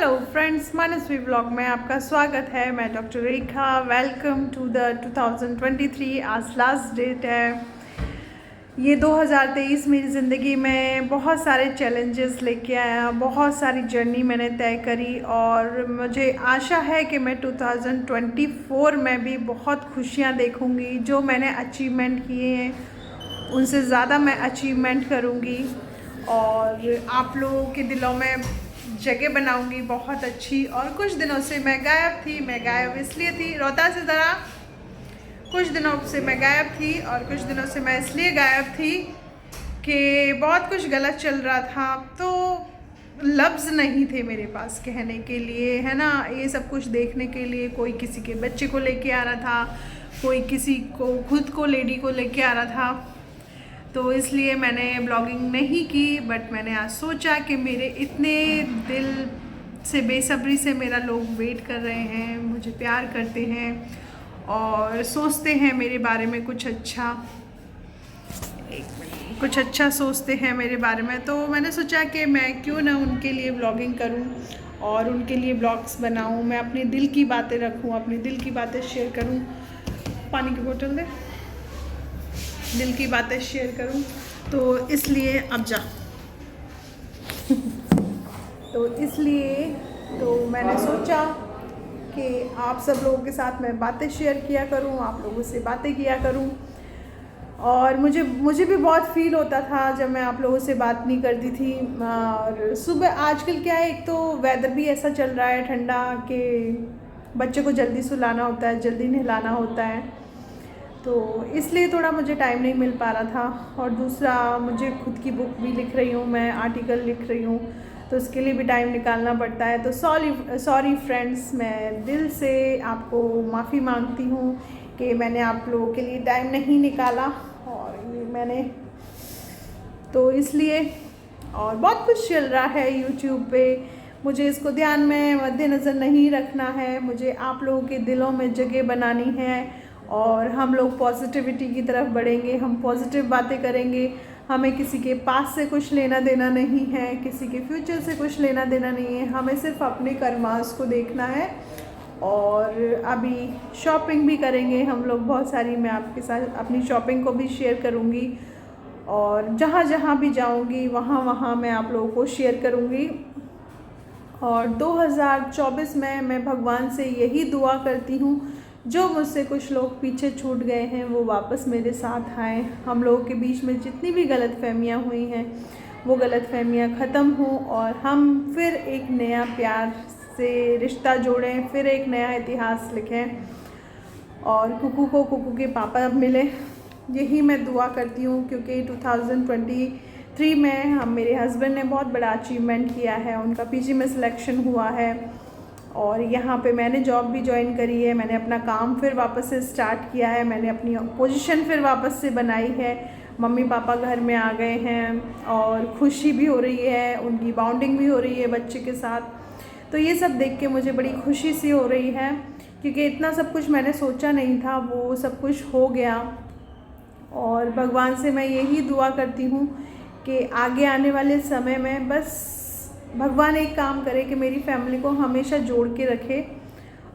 Hello friends, मनस्वी blog में आपका स्वागत है। मैं doctor Rekha. Welcome to the 2023। आज लास्ट डेट है। ये 2023 मेरी ज़िंदगी में बहुत सारे चैलेंजेस लेके आया, बहुत सारी जर्नी मैंने तय करी और मुझे आशा है कि मैं 2024 में भी बहुत खुशियाँ देखूँगी। जो मैंने अचीवमेंट किए हैं उनसे ज़्यादा मैं अचीवमेंट करूँगी और आप लोगों के दिलों में जगह बनाऊंगी बहुत अच्छी। और कुछ दिनों से मैं गायब थी। मैं गायब इसलिए थी, रोता से ज़रा, कुछ दिनों से मैं गायब थी और कुछ दिनों से मैं इसलिए गायब थी कि बहुत कुछ गलत चल रहा था, तो लफ्ज़ नहीं थे मेरे पास कहने के लिए, है ना। ये सब कुछ देखने के लिए कोई किसी के बच्चे को लेके आ रहा था, कोई किसी को खुद को लेडी को लेके आ रहा था, तो इसलिए मैंने ब्लॉगिंग नहीं की। बट मैंने आज सोचा कि मेरे इतने दिल से बेसब्री से मेरा लोग वेट कर रहे हैं, मुझे प्यार करते हैं और सोचते हैं मेरे बारे में कुछ अच्छा, कुछ अच्छा सोचते हैं मेरे बारे में। तो मैंने सोचा कि मैं क्यों ना उनके लिए ब्लॉगिंग करूं और उनके लिए ब्लॉग्स बनाऊं। मैं अपने दिल की बातें रखूं, अपनी दिल की बातें शेयर करूं। पानी की बोतल दे, दिल की बातें शेयर करूं। तो इसलिए अब जा तो इसलिए तो मैंने सोचा कि आप सब लोगों के साथ मैं बातें शेयर किया करूं, आप लोगों से बातें किया करूं। और मुझे भी बहुत फील होता था जब मैं आप लोगों से बात नहीं करती थी। और सुबह आजकल क्या है, एक तो वेदर भी ऐसा चल रहा है ठंडा कि बच्चे को जल्दी सुलाना होता है, जल्दी नहलाना होता है, तो इसलिए थोड़ा मुझे टाइम नहीं मिल पा रहा था। और दूसरा, मुझे खुद की बुक भी लिख रही हूँ, मैं आर्टिकल लिख रही हूँ, तो उसके लिए भी टाइम निकालना पड़ता है। तो सॉरी फ्रेंड्स, मैं दिल से आपको माफ़ी मांगती हूँ कि मैंने आप लोगों के लिए टाइम नहीं निकाला। और मैंने तो इसलिए, और बहुत कुछ चल रहा है यूट्यूब पे, मुझे इसको ध्यान में मद्देनज़र नहीं रखना है। मुझे आप लोगों के दिलों में जगह बनानी है और हम लोग पॉजिटिविटी की तरफ बढ़ेंगे, हम पॉजिटिव बातें करेंगे। हमें किसी के पास से कुछ लेना देना नहीं है, किसी के फ्यूचर से कुछ लेना देना नहीं है, हमें सिर्फ अपने कर्मास को देखना है। और अभी शॉपिंग भी करेंगे हम लोग बहुत सारी, मैं आपके साथ अपनी शॉपिंग को भी शेयर करूँगी और जहाँ जहाँ भी जाऊँगी वहाँ वहाँ मैं आप लोगों को शेयर करूँगी। और 2024 में मैं भगवान से यही दुआ करती हूँ, जो मुझसे कुछ लोग पीछे छूट गए हैं वो वापस मेरे साथ आएँ। हम लोगों के बीच में जितनी भी गलतफहमियाँ हुई हैं वो गलतफहमियाँ ख़त्म हों और हम फिर एक नया प्यार से रिश्ता जोड़ें, फिर एक नया इतिहास लिखें और कुकू को कुकू के पापा मिले। यही मैं दुआ करती हूँ, क्योंकि 2023 में मेरे हस्बैंड ने बहुत बड़ा अचीवमेंट किया है। उनका पीजी में सिलेक्शन हुआ है और यहाँ पे मैंने जॉब भी ज्वाइन करी है। मैंने अपना काम फिर वापस से स्टार्ट किया है, मैंने अपनी पोजीशन फिर वापस से बनाई है। मम्मी पापा घर में आ गए हैं और खुशी भी हो रही है, उनकी बॉन्डिंग भी हो रही है बच्चे के साथ। तो ये सब देख के मुझे बड़ी खुशी सी हो रही है, क्योंकि इतना सब कुछ मैंने सोचा नहीं था, वो सब कुछ हो गया। और भगवान से मैं यही दुआ करती हूँ कि आगे आने वाले समय में बस भगवान एक काम करे कि मेरी फैमिली को हमेशा जोड़ के रखे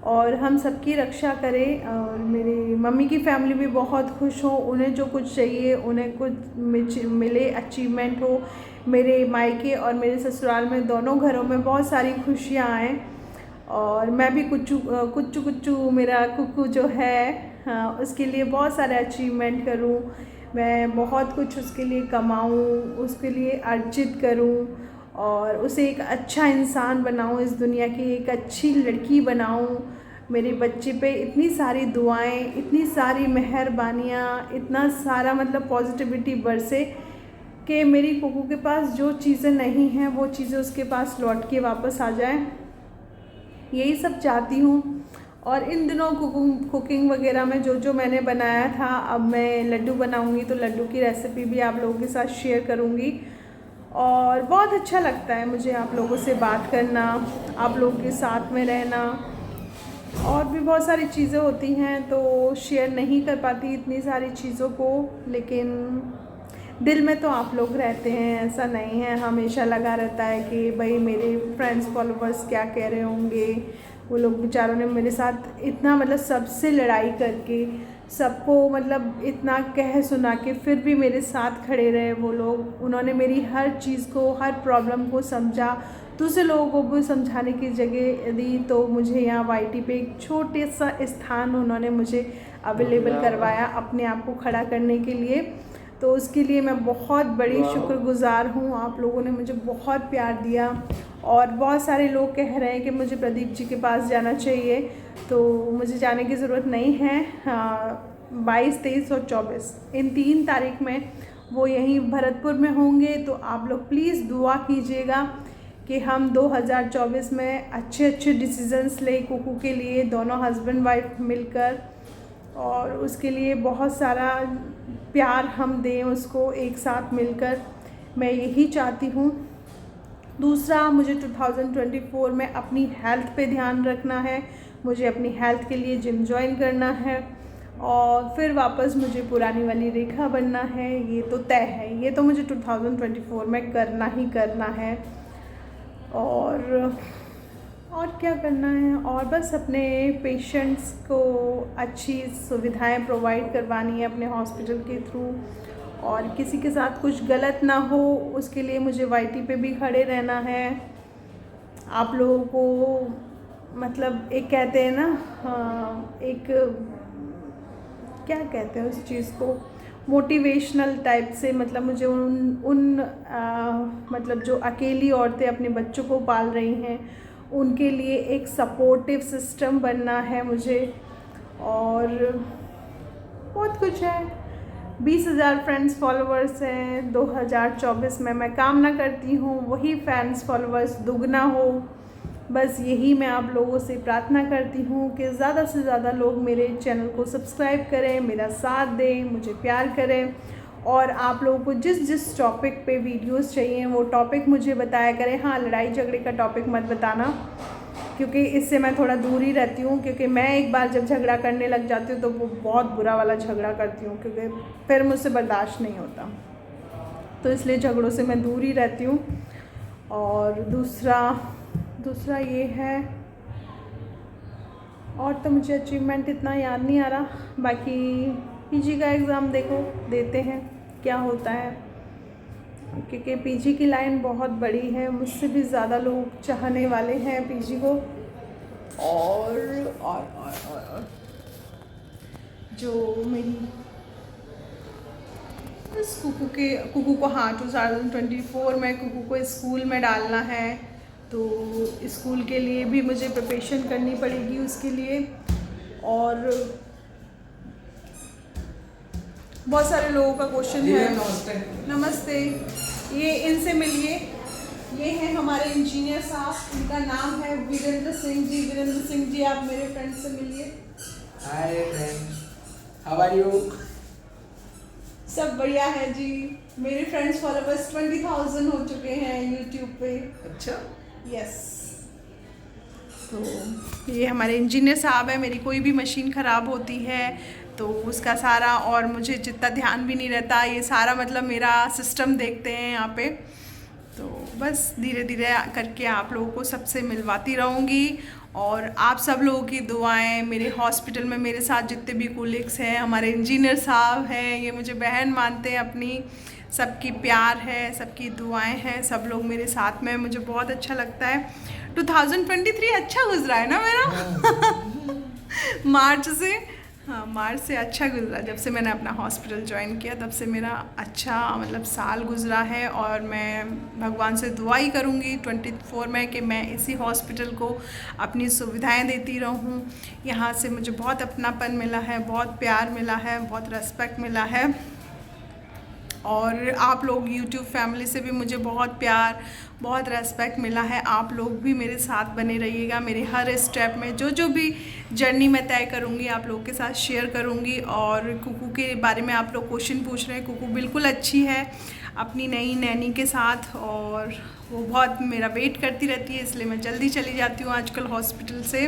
और हम सबकी रक्षा करे। और मेरी मम्मी की फैमिली भी बहुत खुश हो, उन्हें जो कुछ चाहिए उन्हें कुछ मिले, अचीवमेंट हो। मेरे मायके और मेरे ससुराल में दोनों घरों में बहुत सारी खुशियाँ आएँ और मैं भी कुच्चू मेरा कुक्कू जो है, हाँ, उसके लिए बहुत सारे अचीवमेंट करूं। मैं बहुत कुछ उसके लिए कमाऊं, उसके लिए अर्जित करूं और उसे एक अच्छा इंसान बनाऊं, इस दुनिया की एक अच्छी लड़की बनाऊं। मेरे बच्चे पे इतनी सारी दुआएं, इतनी सारी मेहरबानियाँ, इतना सारा मतलब पॉजिटिविटी बरसे कि मेरी कुकू के पास जो चीज़ें नहीं हैं वो चीज़ें उसके पास लौट के वापस आ जाएं। यही सब चाहती हूँ। और इन दिनों कुकिंग वगैरह में जो मैंने बनाया था, अब मैं लड्डू बनाऊँगी, तो लड्डू की रेसिपी भी आप लोगों के साथ शेयर करूँगी। और बहुत अच्छा लगता है मुझे आप लोगों से बात करना, आप लोगों के साथ में रहना। और भी बहुत सारी चीज़ें होती हैं तो शेयर नहीं कर पाती इतनी सारी चीज़ों को, लेकिन दिल में तो आप लोग रहते हैं, ऐसा नहीं है, हमेशा लगा रहता है कि भाई मेरे फ्रेंड्स फॉलोवर्स क्या कह रहे होंगे। वो लोग बेचारों ने मेरे साथ इतना मतलब सबसे लड़ाई करके, सबको मतलब इतना कह सुना के फिर भी मेरे साथ खड़े रहे वो लोग। उन्होंने मेरी हर चीज़ को, हर प्रॉब्लम को समझा, दूसरे लोगों को भी समझाने की जगह दी। तो मुझे यहाँ वाईटी पे एक छोटे सा स्थान उन्होंने मुझे अवेलेबल करवाया अपने आप को खड़ा करने के लिए। तो उसके लिए मैं बहुत बड़ी शुक्रगुज़ार हूँ। आप लोगों ने मुझे बहुत प्यार दिया और बहुत सारे लोग कह रहे हैं कि मुझे प्रदीप जी के पास जाना चाहिए, तो मुझे जाने की ज़रूरत नहीं है। 22, 23 और 24 इन 3 तारीख में वो यहीं भरतपुर में होंगे। तो आप लोग प्लीज़ दुआ कीजिएगा कि हम 2024 में अच्छे डिसीजंस लें कुकू के लिए, दोनों हस्बैंड वाइफ मिलकर, और उसके लिए बहुत सारा प्यार हम दें उसको एक साथ मिलकर। मैं यही चाहती हूँ। दूसरा, मुझे 2024 में अपनी हेल्थ पे ध्यान रखना है। मुझे अपनी हेल्थ के लिए जिम ज्वाइन करना है और फिर वापस मुझे पुरानी वाली रेखा बनना है। ये तो तय है, ये तो मुझे 2024 में करना ही करना है। और क्या करना है, और बस अपने पेशेंट्स को अच्छी सुविधाएं प्रोवाइड करवानी है अपने हॉस्पिटल के थ्रू, और किसी के साथ कुछ गलत ना हो उसके लिए मुझे वाईटी पे भी खड़े रहना है। आप लोगों को मतलब एक कहते हैं ना, एक क्या कहते हैं उस चीज़ को, मोटिवेशनल टाइप से, मतलब मुझे मतलब जो अकेली औरतें अपने बच्चों को पाल रही हैं उनके लिए एक सपोर्टिव सिस्टम बनना है मुझे। और बहुत कुछ है। 20,000 फ्रेंड्स फॉलोवर्स हैं 2024 में। मैं कामना करती हूँ वही फैंस फॉलोवर्स दुगना हो। बस यही मैं आप लोगों से प्रार्थना करती हूँ कि ज़्यादा से ज़्यादा लोग मेरे चैनल को सब्सक्राइब करें, मेरा साथ दें, मुझे प्यार करें, और आप लोगों को जिस जिस टॉपिक पे वीडियोस चाहिए वो टॉपिक मुझे बताया करें। हाँ, लड़ाई झगड़े का टॉपिक मत बताना, क्योंकि इससे मैं थोड़ा दूर ही रहती हूँ, क्योंकि मैं एक बार जब झगड़ा करने लग जाती हूँ तो वो बहुत बुरा वाला झगड़ा करती हूँ, क्योंकि फिर मुझसे बर्दाश्त नहीं होता। तो इसलिए झगड़ों से मैं दूर ही रहती हूँ। और दूसरा ये है, और तो मुझे अचीवमेंट इतना याद नहीं आ रहा। बाकी पीजी का एग्ज़ाम देते हैं क्या होता है, क्योंकि पीजी की लाइन बहुत बड़ी है, मुझसे भी ज़्यादा लोग चाहने वाले हैं पीजी को। और जो मेरी बस कुकू को हाँ 2024 में कुकू को स्कूल में डालना है, तो स्कूल के लिए भी मुझे प्रिपरेशन करनी पड़ेगी उसके लिए। और बहुत सारे लोगों का क्वेश्चन है। नमस्ते। ये इनसे मिलिए, ये हैं हमारे इंजीनियर साहब, उनका नाम है वीरेंद्र सिंह जी। वीरेंद्र सिंह जी, आप मेरे फ्रेंड से मिलिए। Hi friend, how are you? सब बढ़िया है जी। मेरे फ्रेंड्स फॉलोवर्स 20,000 हो चुके हैं यूट्यूब पे। अच्छा, यस। तो ये हमारे इंजीनियर साहब है। मेरी कोई भी मशीन ख़राब होती है तो उसका सारा, और मुझे जितना ध्यान भी नहीं रहता, ये सारा मतलब मेरा सिस्टम देखते हैं यहाँ पे। तो बस धीरे धीरे करके आप लोगों को सबसे मिलवाती रहूँगी, और आप सब लोगों की दुआएं, मेरे हॉस्पिटल में मेरे साथ जितने भी कोलिग्स हैं, हमारे इंजीनियर साहब हैं, ये मुझे बहन मानते हैं अपनी, सबकी प्यार है, सबकी दुआएं हैं, सब लोग मेरे साथ में। मुझे बहुत अच्छा लगता है। 2023 अच्छा गुजरा है ना मेरा मार्च से, हाँ मार्च से अच्छा गुजरा। जब से मैंने अपना हॉस्पिटल ज्वाइन किया तब से मेरा अच्छा मतलब साल गुजरा है, और मैं भगवान से दुआ ही करूँगी 24 में कि मैं इसी हॉस्पिटल को अपनी सुविधाएं देती रहूँ। यहाँ से मुझे बहुत अपनापन मिला है, बहुत प्यार मिला है, बहुत रेस्पेक्ट मिला है, और आप लोग YouTube फैमिली से भी मुझे बहुत प्यार, बहुत रेस्पेक्ट मिला है। आप लोग भी मेरे साथ बने रहिएगा। मेरे हर स्टेप में जो भी जर्नी मैं तय करूँगी आप लोगों के साथ शेयर करूँगी। और कुकू के बारे में आप लोग क्वेश्चन पूछ रहे हैं, कुकू बिल्कुल अच्छी है अपनी नई नैनी के साथ, और वो बहुत मेरा वेट करती रहती है, इसलिए मैं जल्दी चली जाती हूँ आजकल हॉस्पिटल से।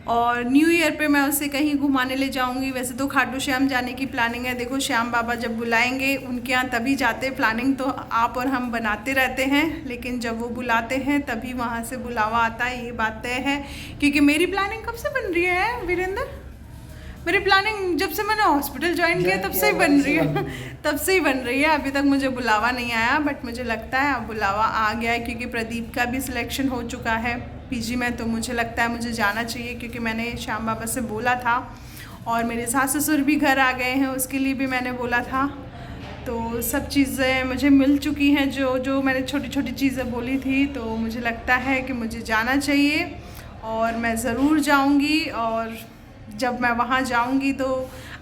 और न्यू ईयर पे मैं उसे कहीं घुमाने ले जाऊंगी। वैसे तो खाटू श्याम जाने की प्लानिंग है। देखो श्याम बाबा जब बुलाएंगे उनके यहाँ तभी जाते। प्लानिंग तो आप और हम बनाते रहते हैं, लेकिन जब वो बुलाते हैं तभी वहाँ से बुलावा आता है, ये बात तय है। क्योंकि मेरी प्लानिंग कब से बन रही है वीरेंद्र? मेरी प्लानिंग जब से मैंने हॉस्पिटल ज्वाइन किया तब से ही बन रही है, तब से ही बन रही है। अभी तक मुझे बुलावा नहीं आया, बट मुझे लगता है अब बुलावा आ गया है, क्योंकि प्रदीप का भी सिलेक्शन हो चुका है पीजी में। तो मुझे लगता है मुझे जाना चाहिए, क्योंकि मैंने श्याम बाबा से बोला था। और मेरे सास ससुर भी घर आ गए हैं, उसके लिए भी मैंने बोला था। तो सब चीज़ें मुझे मिल चुकी हैं, जो मैंने छोटी छोटी चीज़ें बोली थी। तो मुझे लगता है कि मुझे जाना चाहिए और मैं ज़रूर जाऊंगी। और जब मैं वहाँ जाऊंगी तो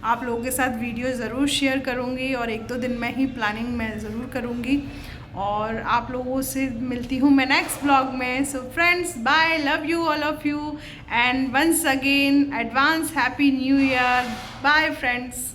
आप लोगों के साथ वीडियो ज़रूर शेयर करूंगी, और 1-2 दिन में ही प्लानिंग मैं ज़रूर करूंगी। और आप लोगों से मिलती हूँ मैं नेक्स्ट ब्लॉग में। So friends, bye, love you all of you, and once again advance happy new year. Bye friends.